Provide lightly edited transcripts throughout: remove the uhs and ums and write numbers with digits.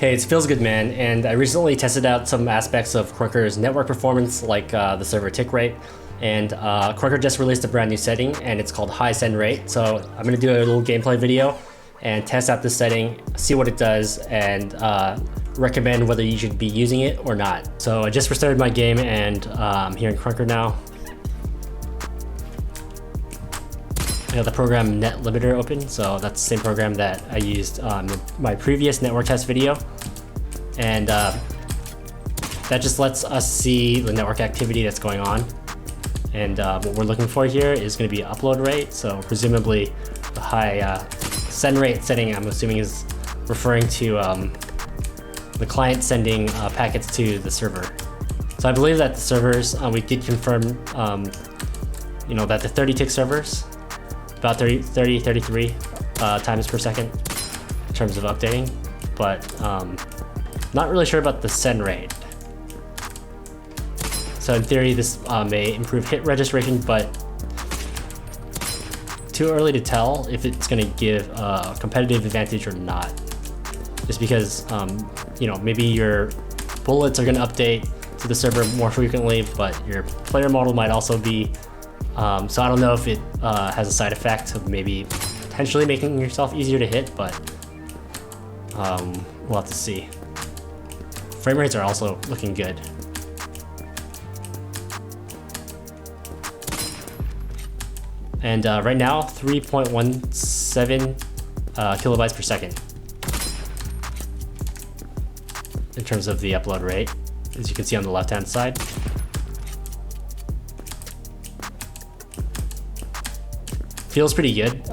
Hey, it's PhilzGoodMan, and I recently tested out some aspects of Krunker's network performance, like the server TICKRATE. And Krunker just released a brand new setting, and it's called high send rate. So I'm going to do a little gameplay video and test out this setting, see what it does, and recommend whether you should be using it or not. So I just restarted my game, and I'm here in Krunker now. I got the program net limiter open, so that's the same program that I used in my previous network test video. And that just lets us see the network activity that's going on. And what we're looking for here is going to be upload rate. So presumably the high send rate setting, I'm assuming, is referring to the client sending packets to the server. So I believe that the servers, we did confirm, that the 30 tick servers, about 33 times per second in terms of updating, but not really sure about the send rate. So in theory, this may improve hit registration, but too early to tell if it's going to give a competitive advantage or not. Just because, maybe your bullets are going to update to the server more frequently, but your player model might also be. So I don't know if it has a side effect of maybe potentially making yourself easier to hit, but we'll have to see. Frame rates are also looking good. And right now, 3.17 kilobytes per second in terms of the upload rate, as you can see on the left-hand side. Feels pretty good.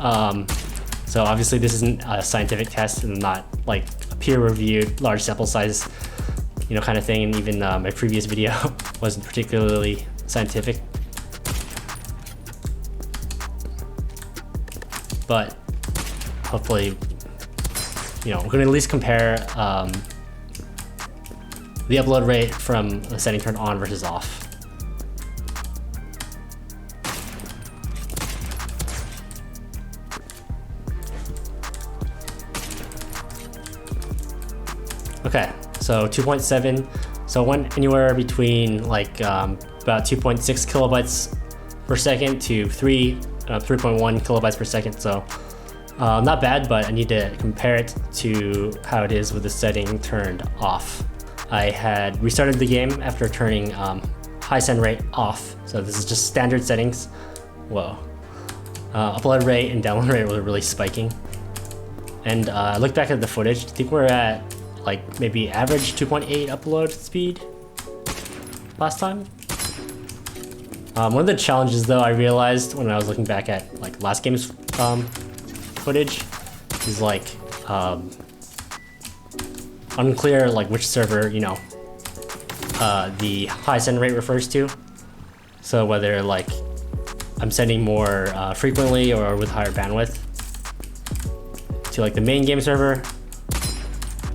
So obviously this isn't a scientific test and not like a peer-reviewed large sample size, kind of thing. And even my previous video wasn't particularly scientific. But hopefully, we're going to at least compare the upload rate from the setting turned on versus off. Okay, so 2.7, so went anywhere between like about 2.6 kilobytes per second to 3.1 kilobytes per second. So not bad, but I need to compare it to how it is with the setting turned off. I had restarted the game after turning high send rate off. So this is just standard settings. Whoa. Upload rate and download rate were really spiking. And I looked back at the footage. I think we're at like maybe average 2.8 upload speed last time. One of the challenges though I realized when I was looking back at like last game's footage is like unclear like which server the high send rate refers to. So whether like I'm sending more frequently or with higher bandwidth to like the main game server,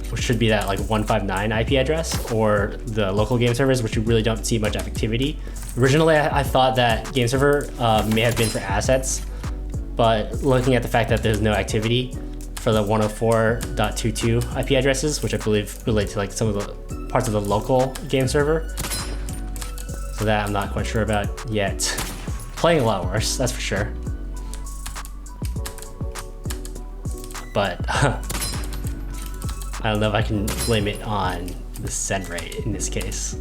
which should be that like 159 IP address, or the local game servers, which you really don't see much activity. Originally, I thought that game server may have been for assets, but looking at the fact that there's no activity for the 104.22 IP addresses, which I believe relate to like some of the parts of the local game server, so that I'm not quite sure about yet. Playing a lot worse, that's for sure. But I don't know if I can blame it on the send rate in this case.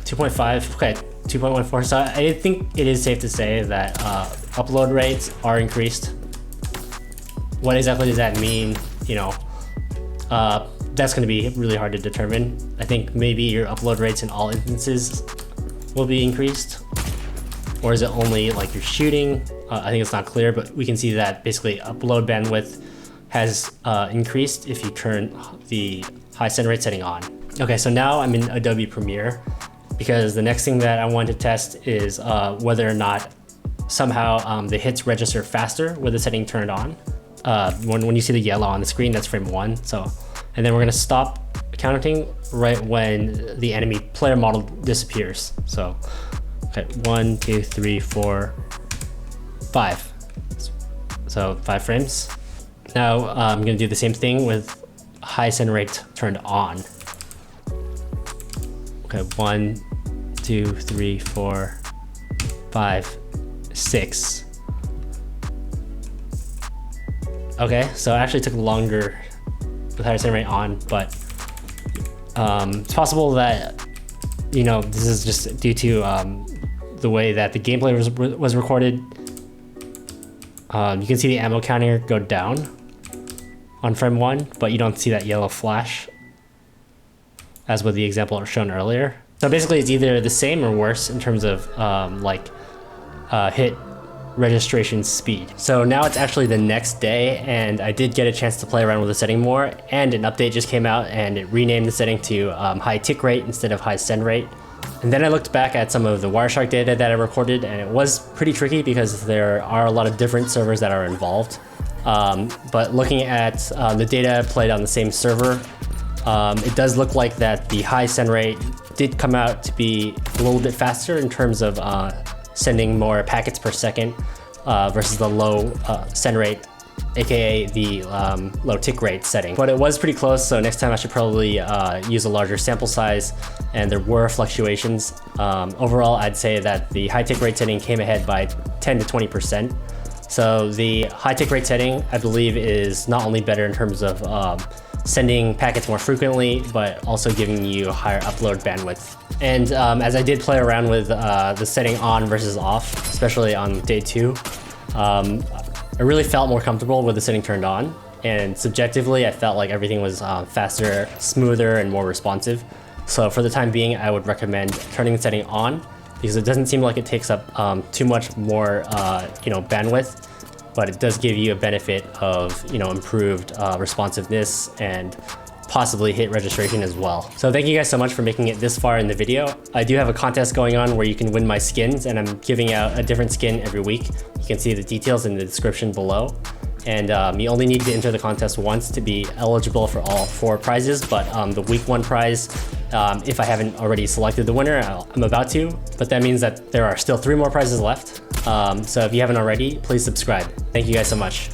.5, okay, 2.14. So I think it is safe to say that upload rates are increased. What exactly does that mean? That's going to be really hard to determine. I think maybe your upload rates in all instances will be increased, or is it only like you're shooting? I think it's not clear, but we can see that basically upload bandwidth has increased if you turn the high send rate setting on. Okay, so now I'm in Adobe Premiere, because the next thing that I want to test is whether or not somehow the hits register faster with the setting turned on. When you see the yellow on the screen, that's frame 1. So, and then we're gonna stop counting right when the enemy player model disappears. So, okay, 1, 2, 3, 4, 5. So 5 frames. Now I'm gonna do the same thing with high send rate turned on. Okay, 1, 2, 3, 4, 5, 6. Okay, so it actually took longer with higher send rate on, but it's possible that, you know, this is just due to the way that the gameplay was recorded. You can see the ammo counter go down on frame 1, but you don't see that yellow flash as with the example shown earlier. So basically it's either the same or worse in terms of hit registration speed. So now it's actually the next day, and I did get a chance to play around with the setting more, and an update just came out and it renamed the setting to high tick rate instead of high send rate. And then I looked back at some of the Wireshark data that I recorded, and it was pretty tricky because there are a lot of different servers that are involved. But looking at the data played on the same server, it does look like that the high send rate did come out to be a little bit faster in terms of sending more packets per second versus the low send rate, aka the low tick rate setting. But it was pretty close, so next time I should probably use a larger sample size, and there were fluctuations. Overall, I'd say that the high tick rate setting came ahead by 10 to 20%. So the high tick rate setting, I believe, is not only better in terms of sending packets more frequently, but also giving you higher upload bandwidth. And as I did play around with the setting on versus off, especially on day 2, I really felt more comfortable with the setting turned on. And subjectively, I felt like everything was faster, smoother, and more responsive. So for the time being, I would recommend turning the setting on, because it doesn't seem like it takes up too much more bandwidth, but it does give you a benefit of improved responsiveness and possibly hit registration as well. So thank you guys so much for making it this far in the video. I do have a contest going on where you can win my skins, and I'm giving out a different skin every week. You can see the details in the description below. And you only need to enter the contest once to be eligible for all 4 prizes, but the week 1 prize, if I haven't already selected the winner, I'm about to, but that means that there are still 3 more prizes left. So if you haven't already, please subscribe. Thank you guys so much.